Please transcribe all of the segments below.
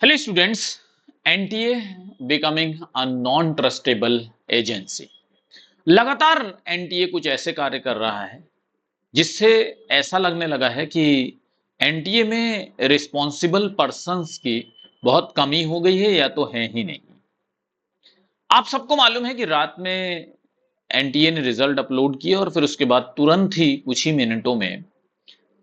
Hello students, NTA becoming a non-trustable agency। लगातार NTA कुछ ऐसे कार्य कर रहा है जिससे ऐसा लगने लगा है कि एनटीए में रिस्पॉन्सिबल पर्संस की बहुत कमी हो गई है या तो है ही नहीं। आप सबको मालूम है कि रात में एनटीए ने रिजल्ट अपलोड किए और फिर उसके बाद तुरंत ही कुछ ही मिनटों में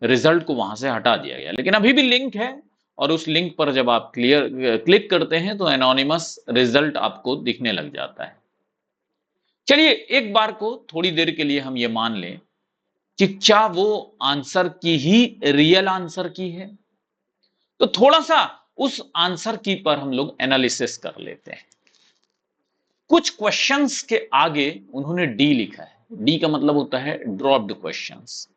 रिजल्ट को वहां से हटा दिया गया, लेकिन अभी भी लिंक है और उस लिंक पर जब आप क्लिक करते हैं तो एनोनिमस रिजल्ट आपको दिखने लग जाता है। चलिए एक बार को थोड़ी देर के लिए हम ये मान लें कि क्या वो आंसर की ही रियल आंसर की है, तो थोड़ा सा उस आंसर की पर हम लोग एनालिसिस कर लेते हैं। कुछ क्वेश्चंस के आगे उन्होंने डी लिखा है। डी का मतलब होता है ड्रॉप्ड क्वेश्चंस।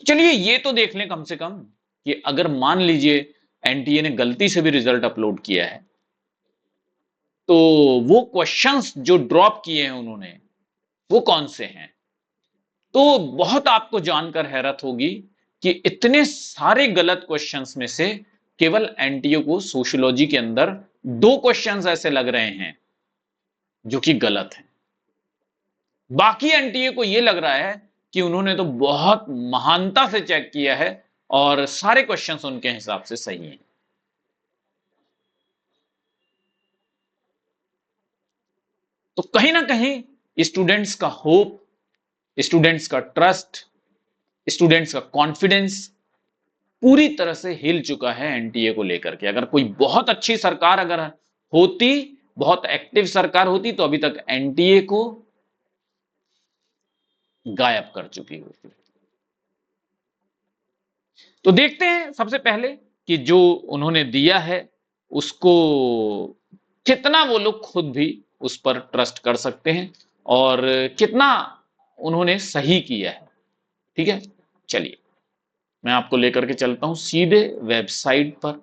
चलिए ये तो देख लें कम से कम कि अगर मान लीजिए एनटीए ने गलती से भी रिजल्ट अपलोड किया है तो वो क्वेश्चंस जो ड्रॉप किए हैं उन्होंने वो कौन से हैं। तो बहुत आपको जानकर हैरत होगी कि इतने सारे गलत क्वेश्चंस में से केवल एनटीए को सोशियोलॉजी के अंदर दो क्वेश्चंस ऐसे लग रहे हैं जो कि गलत हैं। बाकी एनटीए को यह लग रहा है कि उन्होंने तो बहुत महानता से चेक किया है और सारे क्वेश्चंस उनके हिसाब से सही हैं। तो कहीं ना कहीं स्टूडेंट्स का होप, स्टूडेंट्स का ट्रस्ट, स्टूडेंट्स का कॉन्फिडेंस पूरी तरह से हिल चुका है एनटीए को लेकर के। अगर कोई बहुत अच्छी सरकार अगर होती, बहुत एक्टिव सरकार होती तो अभी तक एनटीए को गायब कर चुकी होती। तो देखते हैं सबसे पहले कि जो उन्होंने दिया है उसको कितना वो लोग खुद भी उस पर ट्रस्ट कर सकते हैं और कितना उन्होंने सही किया है। ठीक है, चलिए मैं आपको लेकर के चलता हूं सीधे वेबसाइट पर,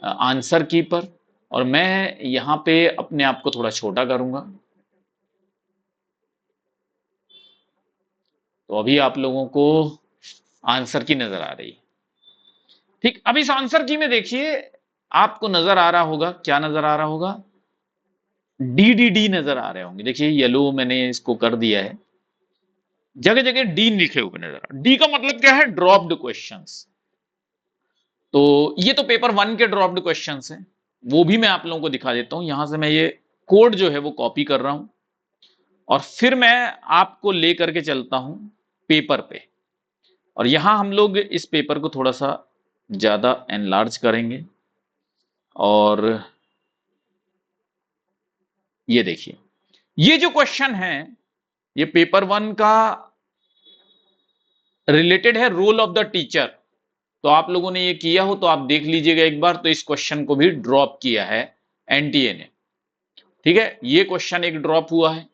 आंसर की पर, और मैं यहां पे अपने आप को थोड़ा छोटा करूंगा तो अभी आप लोगों को आंसर की नजर आ रही है। ठीक, अब इस आंसर की में देखिए आपको नजर आ रहा होगा, क्या नजर आ रहा होगा, डी डी डी नजर आ रहे होंगे। देखिए येलो मैंने इसको कर दिया है, जगह जगह डी लिखे हुए नजर आ। डी का मतलब क्या है, ड्रॉप्ड क्वेश्चंस। तो ये तो पेपर वन के ड्रॉप्ड क्वेश्चंस हैं, वो भी मैं आप लोगों को दिखा देता हूं। यहां से मैं ये कोड जो है वो कॉपी कर रहा हूं और फिर मैं आपको लेकर के चलता हूं पेपर पे, और यहां हम लोग इस पेपर को थोड़ा सा ज्यादा एनलार्ज करेंगे। और ये देखिए ये जो क्वेश्चन है ये पेपर वन का रिलेटेड है रोल ऑफ द टीचर। तो आप लोगों ने ये किया हो तो आप देख लीजिएगा एक बार, तो इस क्वेश्चन को भी ड्रॉप किया है एनटीए ने। ठीक है, ये क्वेश्चन एक ड्रॉप हुआ है।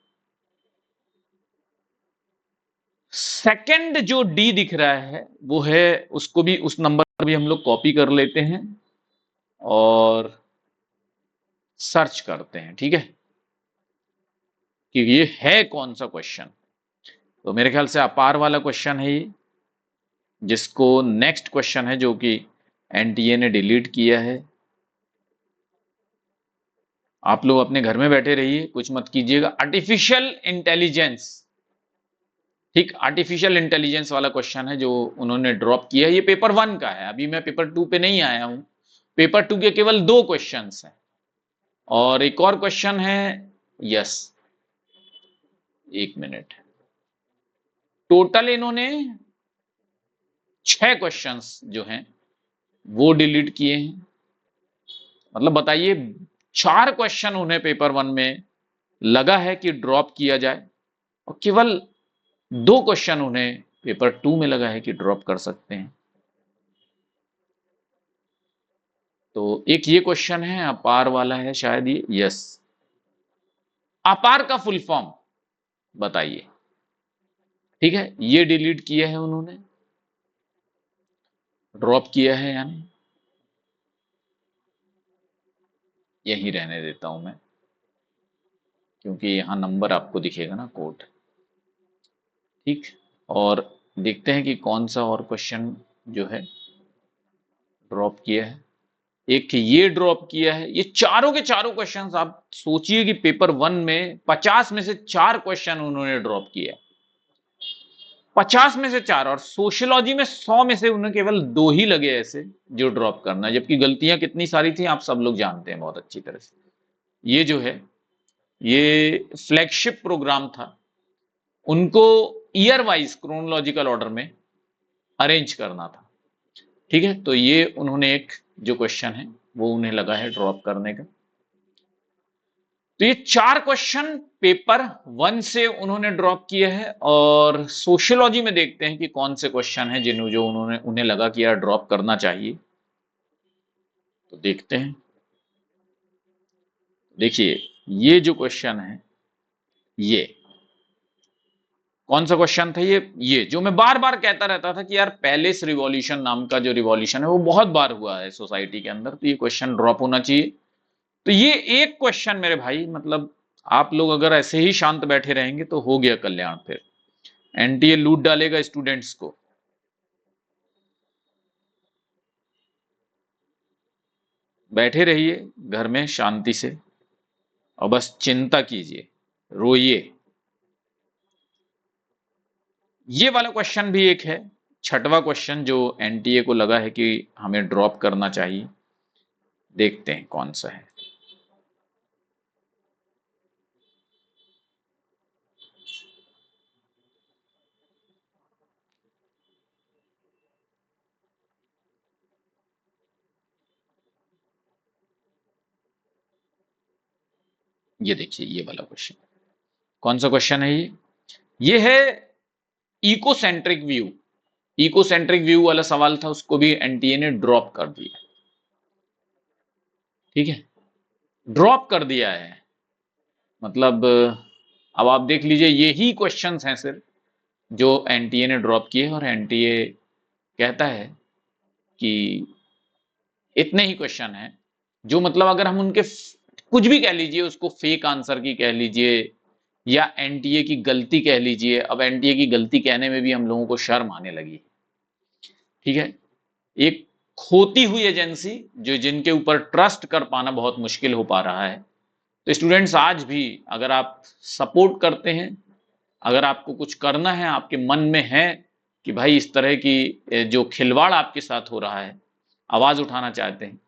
सेकंड जो डी दिख रहा है वो है, उसको भी उस नंबर पर भी हम लोग कॉपी कर लेते हैं और सर्च करते हैं। ठीक है, कि ये है कौन सा क्वेश्चन। तो मेरे ख्याल से अपार वाला क्वेश्चन है ये, जिसको नेक्स्ट क्वेश्चन है जो कि एनटीए ने डिलीट किया है। आप लोग अपने घर में बैठे रहिए, कुछ मत कीजिएगा। आर्टिफिशियल इंटेलिजेंस, ठीक, आर्टिफिशियल इंटेलिजेंस वाला क्वेश्चन है जो उन्होंने ड्रॉप किया है। ये पेपर वन का है, अभी मैं पेपर टू पे नहीं आया हूं। पेपर टू के केवल दो क्वेश्चंस हैं और एक और क्वेश्चन है। यस, एक मिनट, टोटल इन्होंने 6 क्वेश्चंस जो हैं वो डिलीट किए हैं। मतलब बताइए, 4 क्वेश्चन उन्हें पेपर वन में लगा है कि ड्रॉप किया जाए और केवल 2 क्वेश्चन उन्हें पेपर टू में लगा है कि ड्रॉप कर सकते हैं। तो एक ये क्वेश्चन है, अपार वाला है शायद ये। यस, अपार का फुल फॉर्म बताइए। ठीक है, ये डिलीट किया है उन्होंने, ड्रॉप किया है, यानी यही रहने देता हूं मैं, क्योंकि यहां नंबर आपको दिखेगा ना, कोड। ठीक, और देखते हैं कि कौन सा और क्वेश्चन जो है ड्रॉप किया है। एक ये ड्रॉप किया है। ये चारों के चारों क्वेश्चंस आप सोचिए कि पेपर 1 में 50 में से 4 क्वेश्चन उन्होंने ड्रॉप किया, 50 में से 4, और सोशियोलॉजी में 100 में से उन्हें केवल 2 ही लगे ऐसे जो ड्रॉप करना, जबकि गलतियां कितनी सारी थी आप सब लोग जानते हैं बहुत अच्छी तरह से। ये जो है ये फ्लैगशिप प्रोग्राम था, उनको ईयर वाइज क्रोनोलॉजिकल ऑर्डर में अरेंज करना था। ठीक है, तो ये उन्होंने एक जो क्वेश्चन है वो उन्हें लगा है ड्रॉप करने का। तो ये 4 क्वेश्चन पेपर 1 से उन्होंने ड्रॉप किए हैं, और सोशियोलॉजी में देखते हैं कि कौन से क्वेश्चन हैं जिन्हों जो उन्हें लगा कि यार ड्रॉप करना चाहिए। तो देखते हैं। देखिए ये जो क्वेश्चन है, ये कौन सा क्वेश्चन था? ये जो मैं बार बार कहता रहता था कि यार पैलेस रिवॉल्यूशन नाम का जो रिवॉल्यूशन है वो बहुत बार हुआ है सोसाइटी के अंदर, तो ये क्वेश्चन ड्रॉप होना चाहिए। तो ये एक क्वेश्चन मेरे भाई, मतलब आप लोग अगर ऐसे ही शांत बैठे रहेंगे तो हो गया कल्याण, फिर एनटीए लूट डालेगा स्टूडेंट्स को। बैठे रहिए घर में शांति से और बस चिंता कीजिए, रोइए। ये वाला क्वेश्चन भी एक है, छठवां क्वेश्चन जो एनटीए को लगा है कि हमें ड्रॉप करना चाहिए। देखते हैं कौन सा है। ये देखिए ये वाला क्वेश्चन, कौन सा क्वेश्चन है ये है इकोसेंट्रिक व्यू। इकोसेंट्रिक व्यू वाला सवाल था, उसको भी एनटीए ने ड्रॉप कर दिया। ठीक है, ड्रॉप कर दिया है। मतलब अब आप देख लीजिए यही क्वेश्चंस हैं सिर्फ जो एनटीए ने ड्रॉप किए, और एनटीए कहता है कि इतने ही क्वेश्चन हैं जो, मतलब अगर हम उनके कुछ भी कह लीजिए, उसको फेक आंसर की कह लीजिए या एनटीए की गलती कह लीजिए। अब एनटीए की गलती कहने में भी हम लोगों को शर्म आने लगी। ठीक है, एक खोती हुई एजेंसी जो जिनके ऊपर ट्रस्ट कर पाना बहुत मुश्किल हो पा रहा है। तो स्टूडेंट्स आज भी अगर आप सपोर्ट करते हैं, अगर आपको कुछ करना है, आपके मन में है कि भाई इस तरह की जो खिलवाड़ आपके साथ हो रहा है, आवाज उठाना चाहते हैं,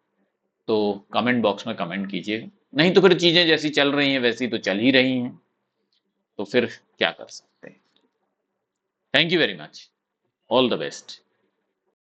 तो कमेंट बॉक्स में कमेंट कीजिए। नहीं तो फिर चीजें जैसी चल रही हैं वैसी तो चल ही रही हैं, तो फिर क्या कर सकते हैं। Thank you very much, all the best.